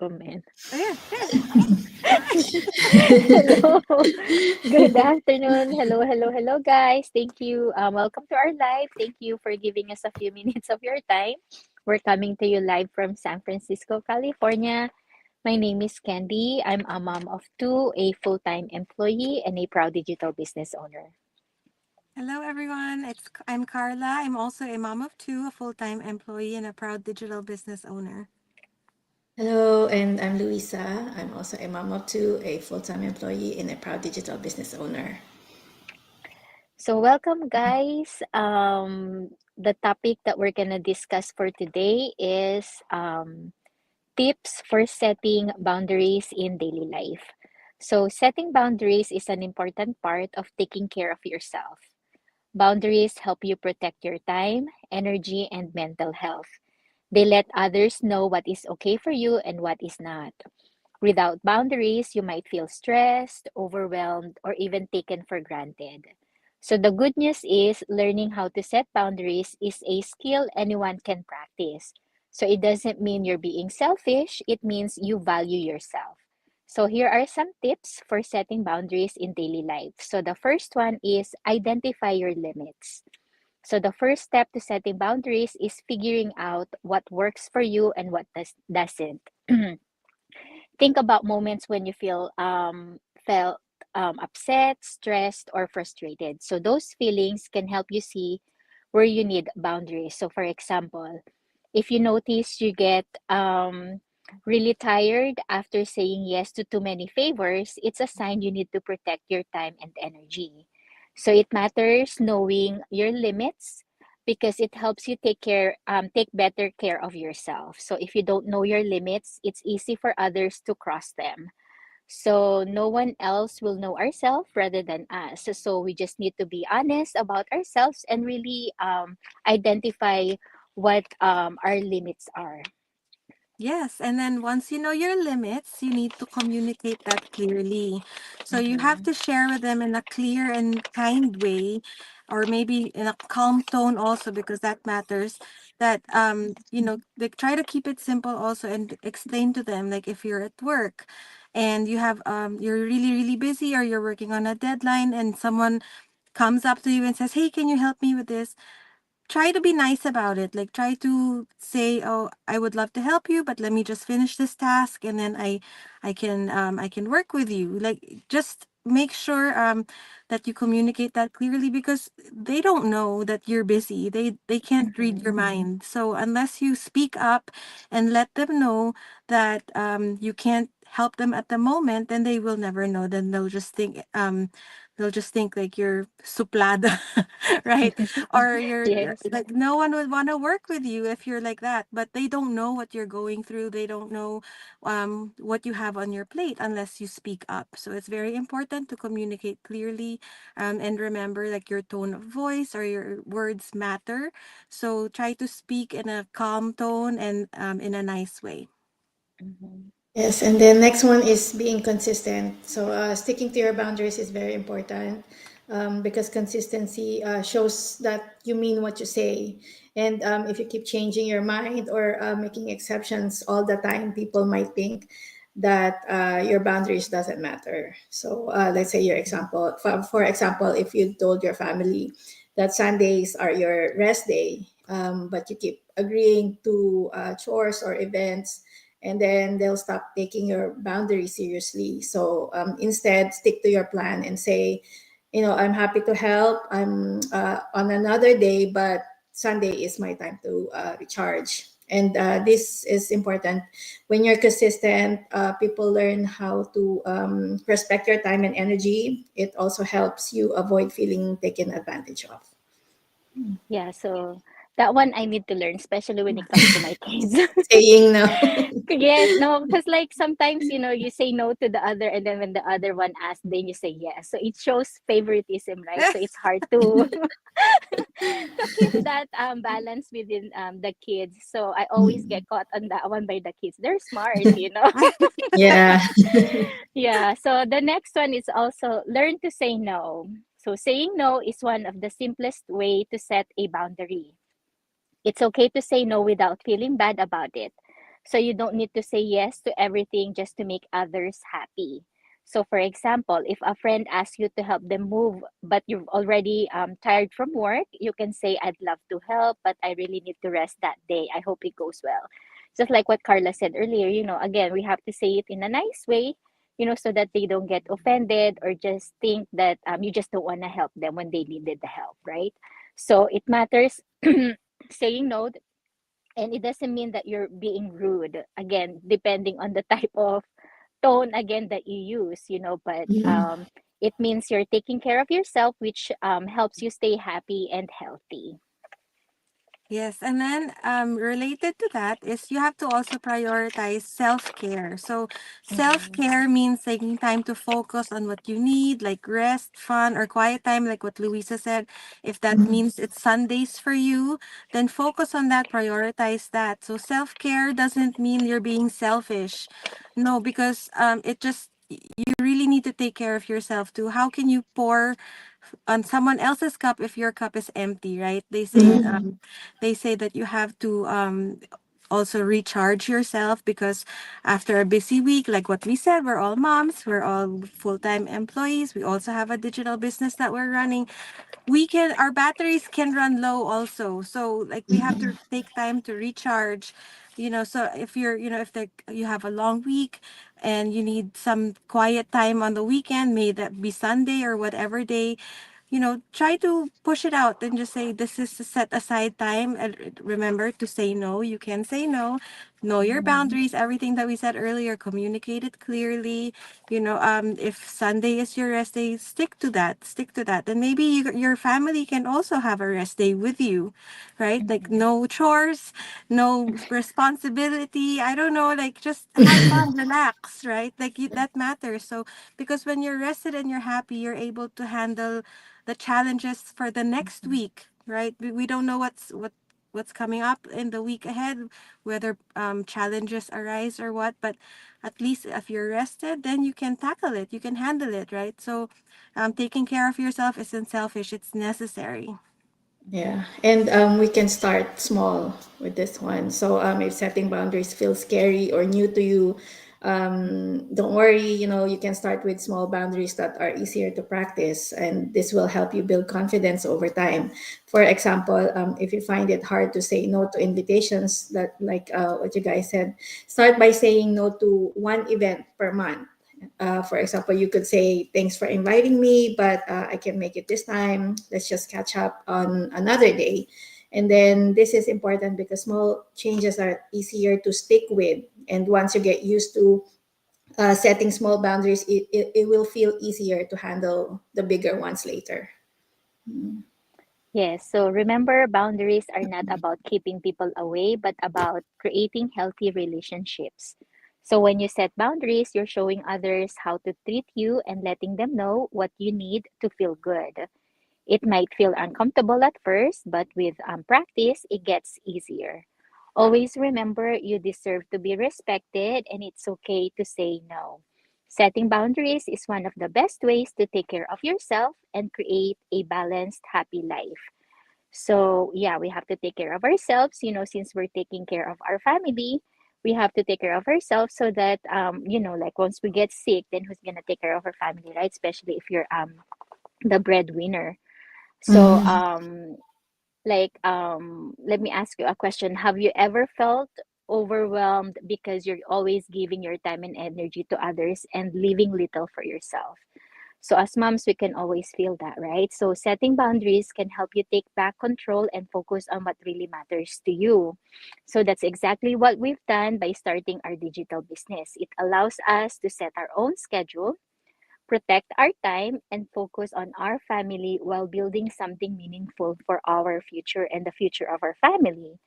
comment. Oh, yeah, sure. Hello. Good afternoon. Hello, guys. Thank you. Welcome to our live. Thank you for giving us a few minutes of your time. We're coming to you live from San Francisco, California. My name is Candy. I'm a mom of two, a full-time employee, and a proud digital business owner. Hello, everyone. I'm Carla. I'm also a mom of two, a full-time employee, and a proud digital business owner. Hello, and I'm Luisa. I'm also a mom of two, a full-time employee, and a proud digital business owner. So, welcome, guys. The topic that we're gonna discuss for today is tips for setting boundaries in daily life. So, setting boundaries is an important part of taking care of yourself. Boundaries help you protect your time, energy, and mental health. They let others know what is okay for you and what is not. Without boundaries, you might feel stressed, overwhelmed, or even taken for granted. So, the good news is learning how to set boundaries is a skill anyone can practice. So, it doesn't mean you're being selfish, it means you value yourself. So, here are some tips for setting boundaries in daily life. So, the first one is identify your limits. So, the first step to setting boundaries is figuring out what works for you and what doesn't. Think about moments when you felt upset, stressed, or frustrated. So those feelings can help you see where you need boundaries. So for example, if you notice you get really tired after saying yes to too many favors, it's a sign you need to protect your time and energy. So it matters knowing your limits because it helps you take better care of yourself. So if you don't know your limits, it's easy for others to cross them. So no one else will know ourselves rather than us. So we just need to be honest about ourselves and really identify what our limits are. Yes, and then once you know your limits, you need to communicate that clearly. So you have Mm-hmm. to share with them in a clear and kind way, or maybe in a calm tone also, because that matters. That like try to keep it simple also, and explain to them, like if you're at work and you're really really busy, or you're working on a deadline, and someone comes up to you and says, "Hey, can you help me with this?" Try to be nice about it. Like try to say, "Oh, I would love to help you, but let me just finish this task, and then I can work with you." Like just make sure that you communicate that clearly, because they don't know that you're busy. They can't read your Mm-hmm. mind. So unless you speak up and let them know that you can't help them at the moment, then they will never know. Then they'll just think like you're suplada, right? Or Yes. like no one would want to work with you if you're like that. But they don't know what you're going through. They don't know what you have on your plate unless you speak up. So it's very important to communicate clearly, and remember, like, your tone of voice or your words matter. So try to speak in a calm tone and in a nice way. Mm-hmm. Yes, and then next one is being consistent. So sticking to your boundaries is very important because consistency shows that you mean what you say. And if you keep changing your mind or making exceptions all the time, people might think that your boundaries doesn't matter. So let's say your example, for example, if you told your family that Sundays are your rest day, but you keep agreeing to chores or events, and then they'll stop taking your boundaries seriously. So instead, stick to your plan and say, I'm happy to help. I'm on another day, but Sunday is my time to recharge. And this is important. When you're consistent, people learn how to respect your time and energy. It also helps you avoid feeling taken advantage of. Yeah, so that one I need to learn, especially when it comes to my kids. Saying no. Yes, no, because like sometimes, you say no to the other, and then when the other one asks, then you say yes. So it shows favoritism, right? So it's hard to to keep that balance within the kids. So I always get caught on that one by the kids. They're smart. Yeah. Yeah. So the next one is also learn to say no. So saying no is one of the simplest way to set a boundary. It's okay to say no without feeling bad about it. So you don't need to say yes to everything just to make others happy. So, for example, if a friend asks you to help them move, but you're already tired from work, you can say, I'd love to help, but I really need to rest that day. I hope it goes well. Just like what Carla said earlier, again, we have to say it in a nice way, so that they don't get offended or just think that you just don't want to help them when they needed the help, right? So it matters saying no, and it doesn't mean that you're being rude. Again, depending on the type of tone again that you use, but it means you're taking care of yourself, which helps you stay happy and healthy. Yes, and then related to that is you have to also prioritize self-care. So Mhm. self-care means taking time to focus on what you need, like rest, fun, or quiet time, like what Louisa said. If that means it's Sundays for you, then focus on that, prioritize that. So self-care doesn't mean you're being selfish. No, because it just you really need to take care of yourself too. How can you pour on someone else's cup if your cup is empty, right? They say that you have to also recharge yourself because after a busy week, like what we said, we're all moms, we're all full-time employees, we also have a digital business that we're running. Our batteries can run low also, so like we have to take time to recharge. So if you have a long week and you need some quiet time on the weekend, may that be Sunday or whatever day, try to push it out and just say this is a set aside time. And remember to say no. You can say no. Know your boundaries, everything that we said earlier, communicate it clearly. If Sunday is your rest day, stick to that. Stick to that. And maybe your family can also have a rest day with you, right? Like Mhm. no chores, no responsibility. I don't know, like just have fun, relax, right? Like that matters. So because when you're rested and you're happy, you're able to handle the challenges for the next week, right? We don't know what's coming up in the week ahead, whether challenges arise or what, but at least if you're rested, then you can tackle it, you can handle it, right? So taking care of yourself isn't selfish, it's necessary. Yeah, and we can start small with this one. So if setting boundaries feels scary or new to you, don't worry. You can start with small boundaries that are easier to practice, and this will help you build confidence over time. For example, if you find it hard to say no to invitations, that like what you guys said, start by saying no to one event per month. For example, you could say, thanks for inviting me, but I can make it this time. Let's just catch up on another day. And then this is important because small changes are easier to stick with. And once you get used to setting small boundaries, it will feel easier to handle the bigger ones later. Yes, so remember, boundaries are not about keeping people away, but about creating healthy relationships. So when you set boundaries, you're showing others how to treat you and letting them know what you need to feel good. It might feel uncomfortable at first, but with practice, it gets easier. Always remember you deserve to be respected and it's okay to say no. Setting boundaries is one of the best ways to take care of yourself and create a balanced, happy life. So, yeah, we have to take care of ourselves, since we're taking care of our family. We have to take care of ourselves so that, like once we get sick, then who's going to take care of our family, right? Especially if you're the breadwinner. So, Mhm. let me ask you a question. Have you ever felt overwhelmed because you're always giving your time and energy to others and leaving little for yourself? So, as moms, we can always feel that, right? So, setting boundaries can help you take back control and focus on what really matters to you. So, that's exactly what we've done by starting our digital business. It allows us to set our own schedule, protect our time, and focus on our family while building something meaningful for our future and the future of our family.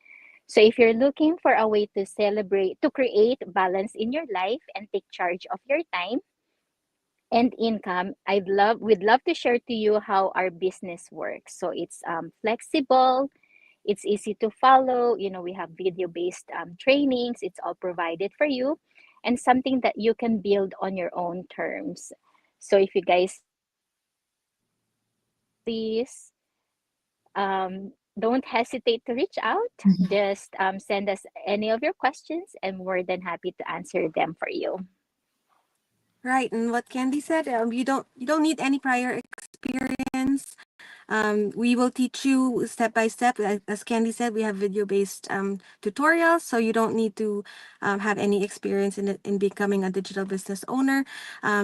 So, if you're looking for a way to celebrate, to create balance in your life and take charge of your time and income, we'd love to share to you how our business works. So, it's flexible, it's easy to follow. We have video based trainings, it's all provided for you, and something that you can build on your own terms. So, if you guys please don't hesitate to reach out. Just send us any of your questions, and we're then happy to answer them for you. Right, and what Candy said, you don't need any prior experience. We will teach you step by step. As Candy said, we have video-based tutorials, so you don't need to have any experience in becoming a digital business owner.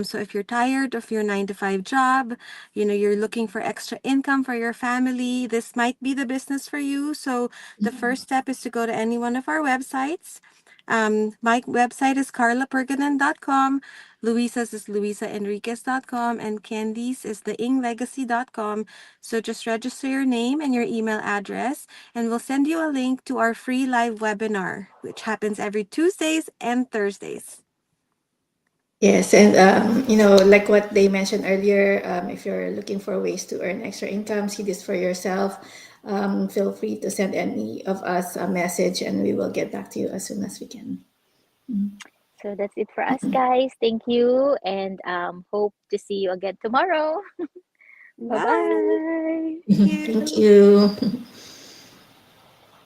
So if you're tired of your 9 to 5 job, you're looking for extra income for your family, this might be the business for you. So the first step is to go to any one of our websites. My website is carlaperganan.com. Luisa's is luisaenriquez.com, and Candy's is theinglegacy.com. So just register your name and your email address, and we'll send you a link to our free live webinar, which happens every Tuesdays and Thursdays. Yes, and like what they mentioned earlier, if you're looking for ways to earn extra income, see this for yourself. Feel free to send any of us a message, and we will get back to you as soon as we can. So that's it for us, guys. Thank you, and hope to see you again tomorrow. Bye Bye. bye. Thank Thank you. you.